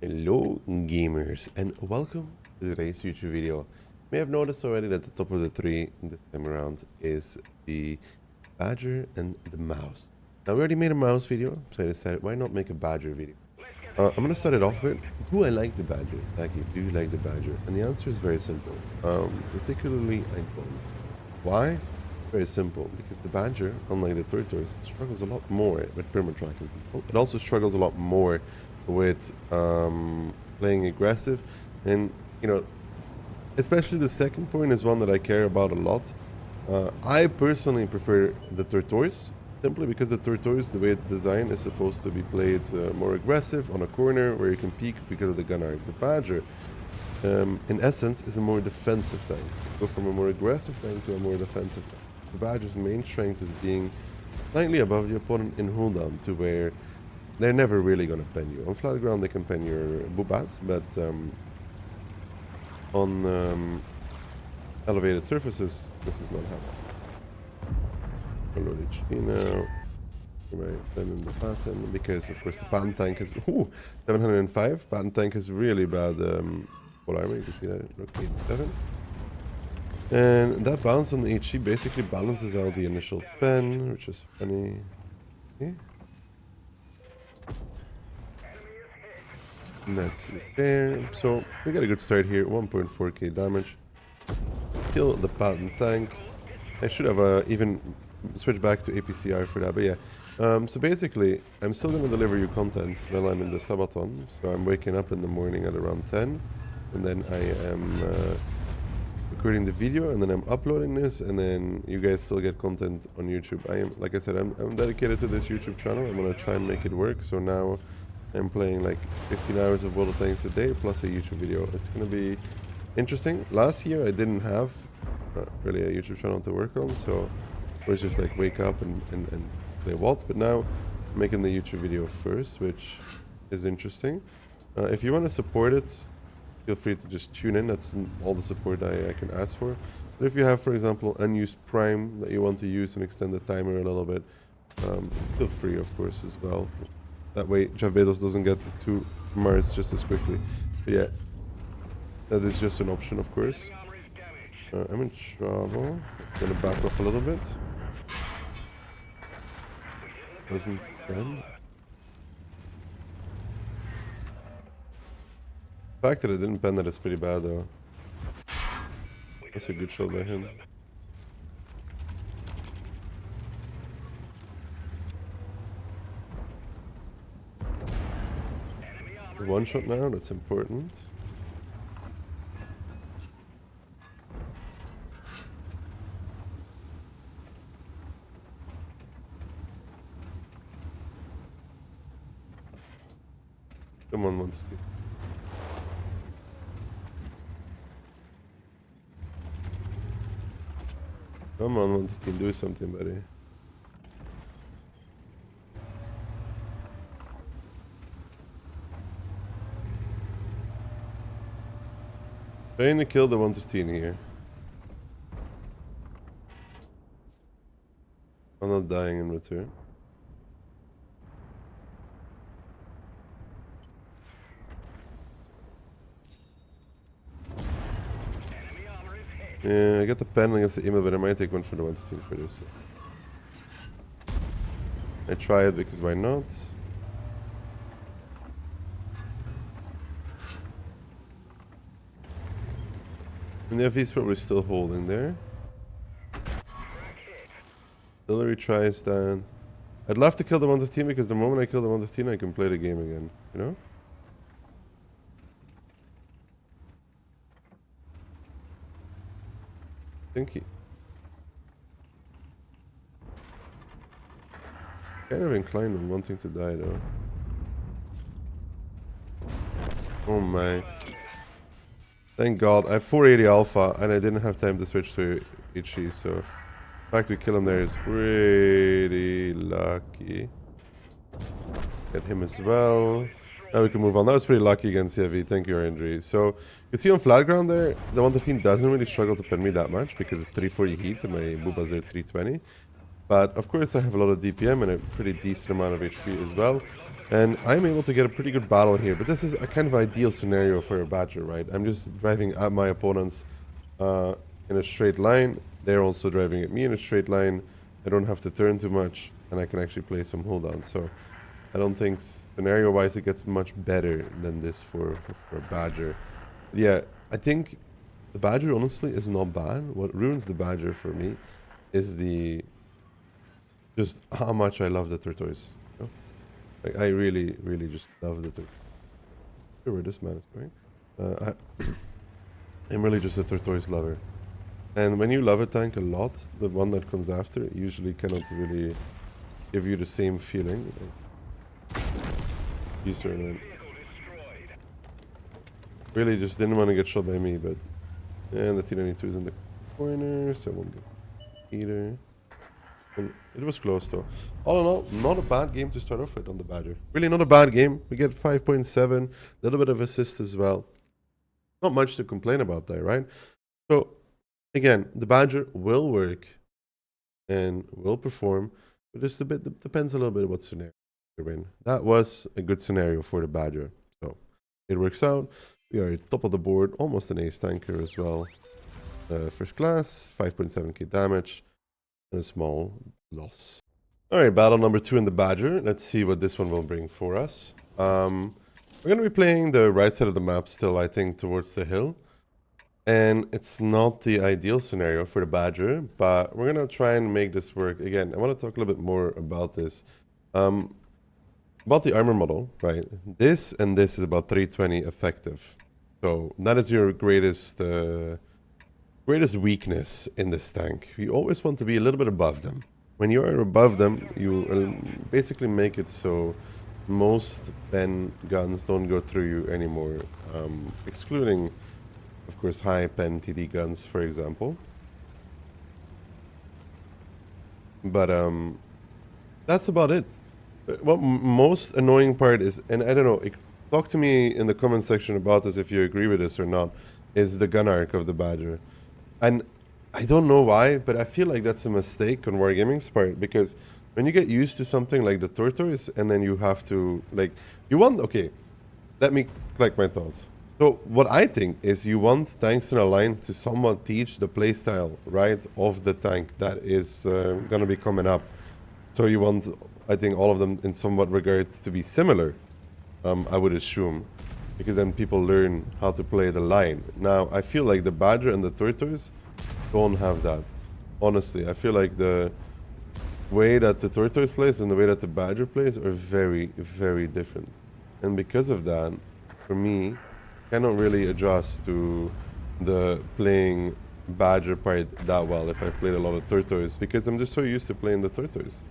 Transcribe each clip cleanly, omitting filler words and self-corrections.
Hello gamers and welcome to today's YouTube video. You may have noticed already that the top of the tree this time around is the badger and the mouse. Now we already made a mouse video, so I decided why not make a badger video. I'm going to start it off with, do I like the badger? Daki, do you like the badger? And the answer is very simple. Particularly I don't. Why? Very simple, because the badger, unlike the tortoise, struggles a lot more with perma-tracking people. It also struggles a lot more with playing aggressive, and you know, especially the second point is one that I care about a lot. I personally prefer the tortoise, simply because the tortoise, the way it's designed, is supposed to be played more aggressive on a corner where you can peek because of the gun arc. The badger, in essence, is a more defensive tank. So go from a more aggressive tank to a more defensive tank. The badger's main strength is being slightly above the opponent in hold down, to where they're never really going to pen you. On flat ground they can pen your boobas, but on elevated surfaces this is not happening. I'll load HP now. Right, then in the pattern, because of course the pattern tank is 705. Pattern tank is really bad full armor, you can see that. Okay, 7. And that bounce on the HE basically balances out the initial pen, which is funny. Okay. And that's there. So we got a good start here. 1.4k damage. Kill the pattern tank. I should have even switched back to APCR for that, but yeah. So basically, I'm still going to deliver you content while I'm in the subathon. So I'm waking up in the morning at around 10, and then I am recording the video, and then I'm uploading this, and then you guys still get content on YouTube. I am, like I said, I'm dedicated to this YouTube channel. I'm going to try and make it work. So now I'm playing like 15 hours of World of Tanks a day plus a YouTube video. It's going to be interesting. Last year I didn't have really a YouTube channel to work on, so it was just like wake up and play WoT. But now I'm making the YouTube video first, which is interesting. If you want to support it, feel free to just tune in. That's all the support I can ask for. But if you have, for example, unused Prime that you want to use and extend the timer a little bit, feel free, of course, as well. That way Jeff Bezos doesn't get to Mars just as quickly. But yeah, that is just an option, of course. I'm in trouble. I'm gonna back off a little bit. Doesn't pen. The fact that it didn't pen that is pretty bad, though. That's a good shot by him. One shot now, that's important. Come on, 150. Come on, 115, do something, buddy. Trying to kill the 115 here. I'm not dying in return. Yeah, I got the pen against the email, but I might take one for the 115 for this. I try it because why not? And the FE is probably still holding there. Hillary tries that. I'd love to kill the 115 because the moment I kill the 115 I can play the game again, you know? I think he... kind of inclined on wanting to die though. Oh my. Thank God. I have 480 alpha and I didn't have time to switch to HE, so the fact we kill him there is pretty lucky. Get him as well. Now we can move on. That was pretty lucky against CFE. Thank you, RNG. So you can see on flat ground there, the 115 doesn't really struggle to pen me that much because it's 340 heat and my boobas are 320. But of course I have a lot of DPM and a pretty decent amount of HP as well. And I'm able to get a pretty good battle here, but this is a kind of ideal scenario for a Badger, right? I'm just driving at my opponents in a straight line. They're also driving at me in a straight line. I don't have to turn too much, and I can actually play some hold-on. So I don't think scenario-wise it gets much better than this for a Badger. Yeah, I think the Badger, honestly, is not bad. What ruins the Badger for me is just how much I love the tortoise. You know? Like, I really, really just love the tortoise. I'm sure where this man is going. I'm really just a tortoise lover. And when you love a tank a lot, the one that comes after usually cannot really give you the same feeling. Like, really just didn't want to get shot by me, but... And the T-92 is in the corner, so I won't get either. And it was close though. All in all, not a bad game to start off with on the Badger. Really not a bad game. We get 5.7, a little bit of assist as well. Not much to complain about there, right? So, again, the Badger will work and will perform, but just a bit depends a little bit what scenario you're in. That was a good scenario for the Badger. So, it works out. We are at top of the board, almost an ace tanker as well. First class, 5.7k damage, and a small loss. Alright, battle number 2 in the Badger. Let's see what this one will bring for us. We're going to be playing the right side of the map still, I think, towards the hill. And it's not the ideal scenario for the Badger, but we're going to try and make this work. Again, I want to talk a little bit more about this. About the armor model, right? This and this is about 320 effective. So that is your greatest weakness in this tank. You always want to be a little bit above them. When you are above them, you basically make it so most pen guns don't go through you anymore. Excluding, of course, high pen TD guns, for example. But that's about it. What most annoying part is, and I don't know, talk to me in the comment section about this if you agree with this or not, is the gun arc of the Badger. And I don't know why, but I feel like that's a mistake on Wargaming's part, because when you get used to something like the tortoise and then you have to, like, you want, okay, let me collect my thoughts. So what I think is you want tanks in a line to somewhat teach the playstyle, right, of the tank that is going to be coming up. So you want, I think, all of them in somewhat regards to be similar, I would assume, because then people learn how to play the line. Now, I feel like the Badger and the tortoise don't have that. Honestly, I feel like the way that the tortoise plays and the way that the Badger plays are very, very different. And because of that, for me, I cannot really adjust to the playing Badger part that well if I've played a lot of tortoise, because I'm just so used to playing the tortoise.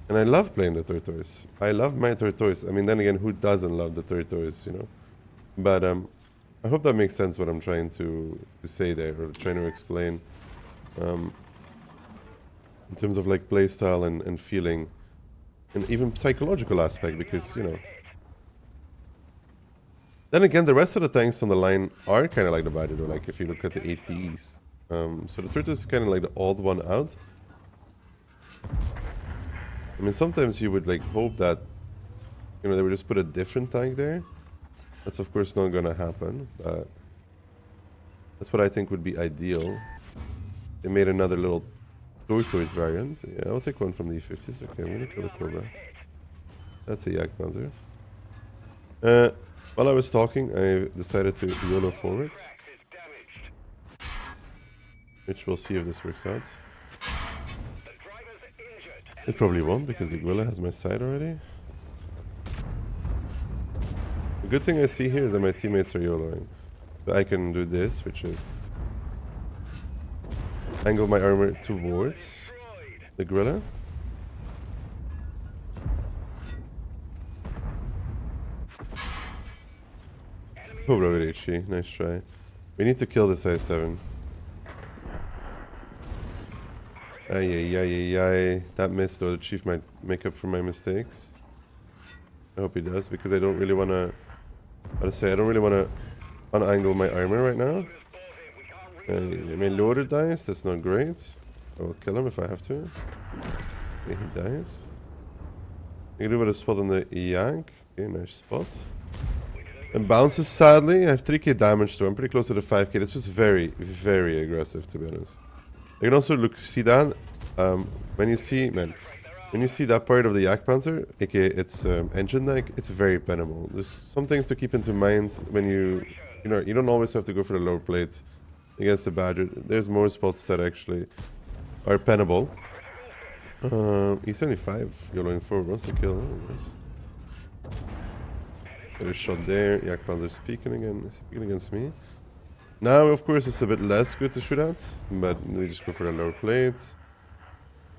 And I love playing the tortoise. I love my tortoise. I mean, then again, who doesn't love the tortoise, you know? But I hope that makes sense what I'm trying to say there, or trying to explain. In terms of like playstyle and feeling, and even psychological aspect, because, you know. Then again, the rest of the tanks on the line are kind of like the Badger, though, like if you look at the ATs. So the tortoise is kind of like the odd one out. I mean, sometimes you would like hope that, you know, they would just put a different tank there. That's of course not gonna happen, but that's what I think would be ideal. They made another little tortoise variant. Yeah, I'll take one from the E50s. Okay, I'm gonna kill the Cobra. That's a Yak Panzer. While I was talking, I decided to YOLO forward, which we'll see if this works out. It probably won't, because the Gorilla has my side already. The good thing I see here is that my teammates are YOLOing. So I can do this, which is angle my armor towards the Gorilla. Cobra with HE, nice try. We need to kill this I-7. Ay. That missed though. The Chief might make up for my mistakes. I hope he does, because I don't really want to... I don't really want to unangle my armor right now. My loader dies, that's not great. I will kill him if I have to. Okay, he dies. You do with a spot on the yank. Okay, nice spot. And bounces, sadly. I have 3k damage though. I'm pretty close to the 5k. This was very, very aggressive, to be honest. You can also see that. When you see that part of the Yak Panzer, aka its engine neck, it's very pennable. There's some things to keep into mind when you don't always have to go for the lower plates against the Badger. There's more spots that actually are pennable. E75, YOLOing forward, wants to kill. Oh, yes. Got a shot there. Yak Panzer's peeking again. Is he peeking against me? Now, of course, it's a bit less good to shoot at, but we just go for the lower plates.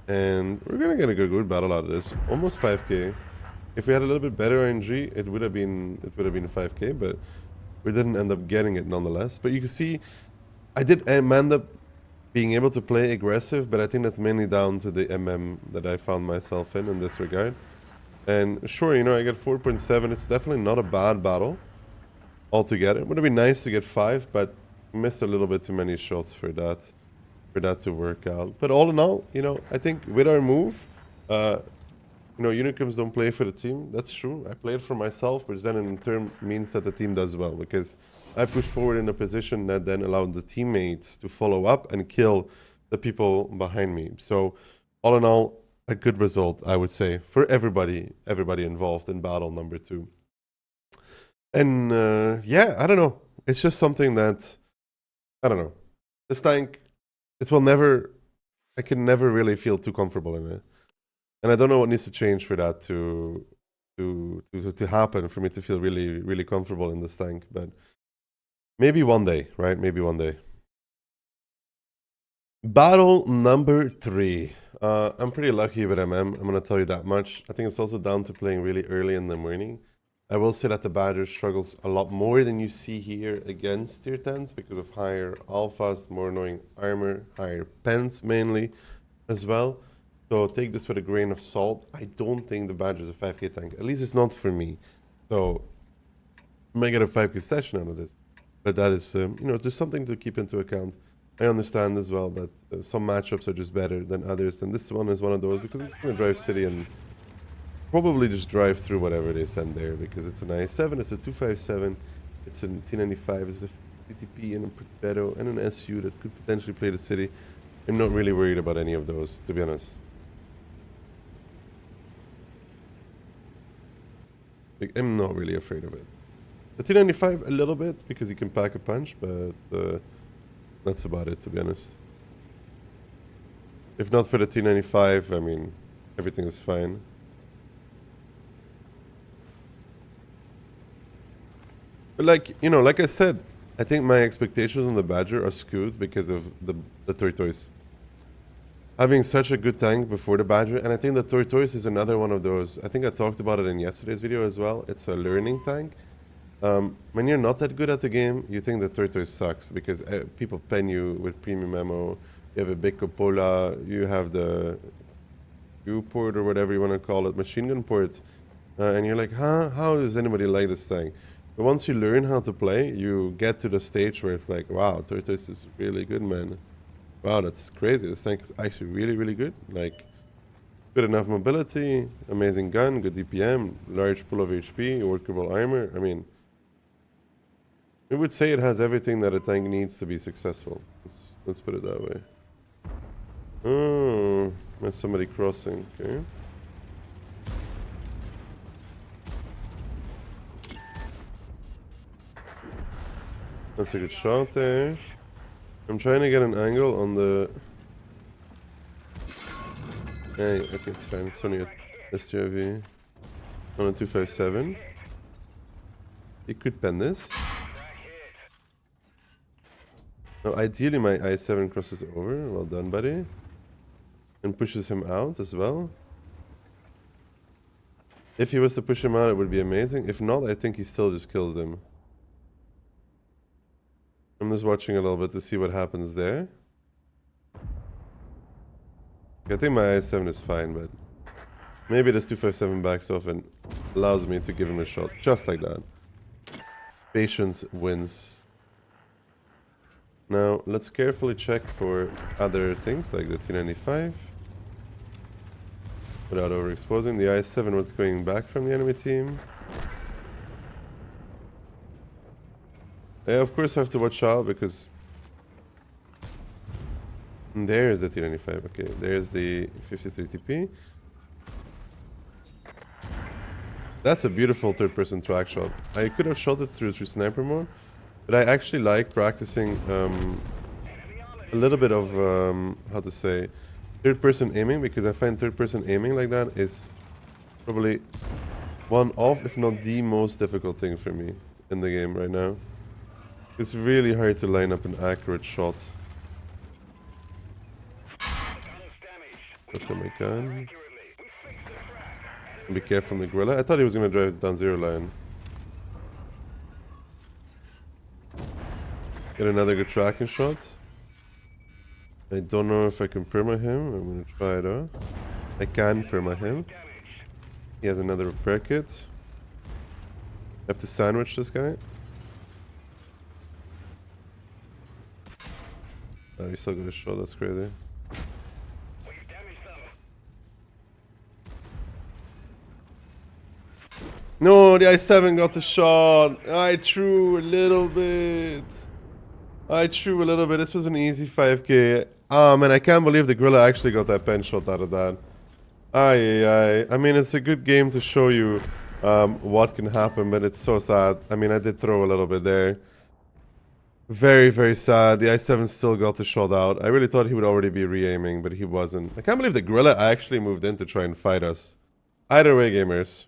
And we're gonna get a good battle out of this. Almost 5k. If we had a little bit better RNG, it would have been 5k, but we didn't end up getting it nonetheless. But you can see, I did end up being able to play aggressive, but I think that's mainly down to the MM that I found myself in this regard. And sure, I get 4.7. It's definitely not a bad battle altogether. It would have been nice to get 5, but missed a little bit too many shots for that to work out. But all in all, I think with our move, Unicums don't play for the team. That's true. I played for myself, which then in turn means that the team does well, because I pushed forward in a position that then allowed the teammates to follow up and kill the people behind me. So all in all, a good result, I would say, for everybody involved in battle number 2. And yeah, I don't know. It's just something that, I don't know. This tank, I can never really feel too comfortable in it. And I don't know what needs to change for that to happen, for me to feel really, really comfortable in this tank. But maybe one day, right? Maybe one day. Battle number 3. I'm pretty lucky with MM, I'm going to tell you that much. I think it's also down to playing really early in the morning. I will say that the Badger struggles a lot more than you see here against tier 10s because of higher alphas, more annoying armor, higher pens mainly as well. So take this with a grain of salt. I don't think the Badger is a 5k tank. At least it's not for me. So I might get a 5k session out of this. But that is, just something to keep into account. I understand as well that some matchups are just better than others. And this one is one of those because I'm going to drive city and probably just drive through whatever they send there, because it's an i7, it's a 257, it's a T95, it's a PTP and a Progetto and an SU that could potentially play the city. I'm not really worried about any of those, to be honest. I'm not really afraid of it. The T95 a little bit because you can pack a punch, but that's about it, to be honest. If not for the T95, I mean, everything is fine. But like I said, I think my expectations on the Badger are skewed because of the Tortoise. Having such a good tank before the Badger, and I think the Tortoise is another one of those. I think I talked about it in yesterday's video as well. It's a learning tank. When you're not that good at the game, you think the Tortoise sucks because people pen you with premium ammo. You have a big cupola, you have the U-port or whatever you want to call it, machine gun port. And you're like, how does anybody like this tank? But once you learn how to play, you get to the stage where it's like, wow, Tortoise is really good, man. Wow, that's crazy. This tank is actually really, really good. Like, good enough mobility, amazing gun, good DPM, large pool of HP, workable armor. I mean, I would say it has everything that a tank needs to be successful. Let's put it that way. Oh, there's somebody crossing. Okay. That's a good shot there. I'm trying to get an angle on the... Hey, okay, it's fine. It's only a STRV on a 257. You could pen this. Now, ideally, my i7 crosses over. Well done, buddy. And pushes him out as well. If he was to push him out, it would be amazing. If not, I think he still just kills him. I'm just watching a little bit to see what happens there. I think my i7 is fine, but maybe this 257 backs off and allows me to give him a shot. Just like that. Patience wins. Now, let's carefully check for other things like the T95. without overexposing. The I-7 was going back from the enemy team. Yeah, of course I have to watch out because... There's the T95, okay. There's the 53 TP. That's a beautiful third-person track shot. I could have shot it through sniper mode, but I actually like practicing a little bit of, how to say, third-person aiming, because I find third-person aiming like that is probably one of, if not the most difficult thing for me in the game right now. It's really hard to line up an accurate shot. Up to my gun. Be careful from the gorilla. I thought he was going to drive down zero line. Get another good tracking shot. I don't know if I can perma him. I'm going to try it out. I can perma him. He has another repair kit. I have to sandwich this guy. Oh, he still got a shot. That's crazy. No, the I-7 got the shot. I threw a little bit. This was an easy 5k. Ah, man, I can't believe the gorilla actually got that pen shot out of that. I mean, it's a good game to show you what can happen, but it's so sad. I mean, I did throw a little bit there. Very, very sad. The I-7 still got the shot out. I really thought he would already be re-aiming, but he wasn't. I can't believe the gorilla actually moved in to try and fight us. Either way, gamers.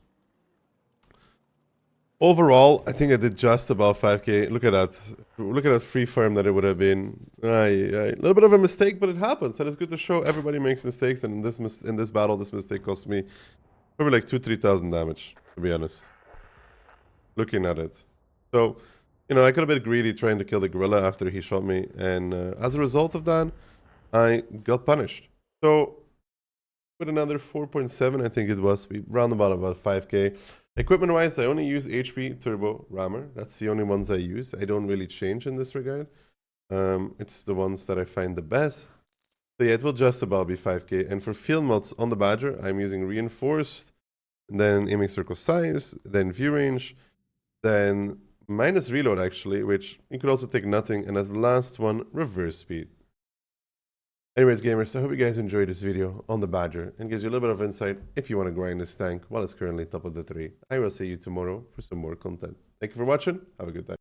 Overall, I think I did just about 5k. Look at that. Look at that free farm that it would have been. A little bit of a mistake, but it happens. And it's good to show everybody makes mistakes. And in this battle, this mistake cost me probably like 2,000-3,000 damage, to be honest. Looking at it. So, you know, I got a bit greedy trying to kill the gorilla after he shot me. And as a result of that, I got punished. So, with another 4.7, I think it was, we round about 5k. Equipment wise, I only use HP Turbo Rammer. That's the only ones I use. I don't really change in this regard. It's the ones that I find the best. So yeah, it will just about be 5k. And for field mods on the Badger, I'm using Reinforced, then Aiming Circle Size, then View Range, then minus Reload actually, which you could also take nothing. And as the last one, Reverse Speed. Anyways, gamers, I hope you guys enjoyed this video on the Badger and gives you a little bit of insight if you want to grind this tank while it's currently top of the 3. I will see you tomorrow for some more content. Thank you for watching. Have a good day.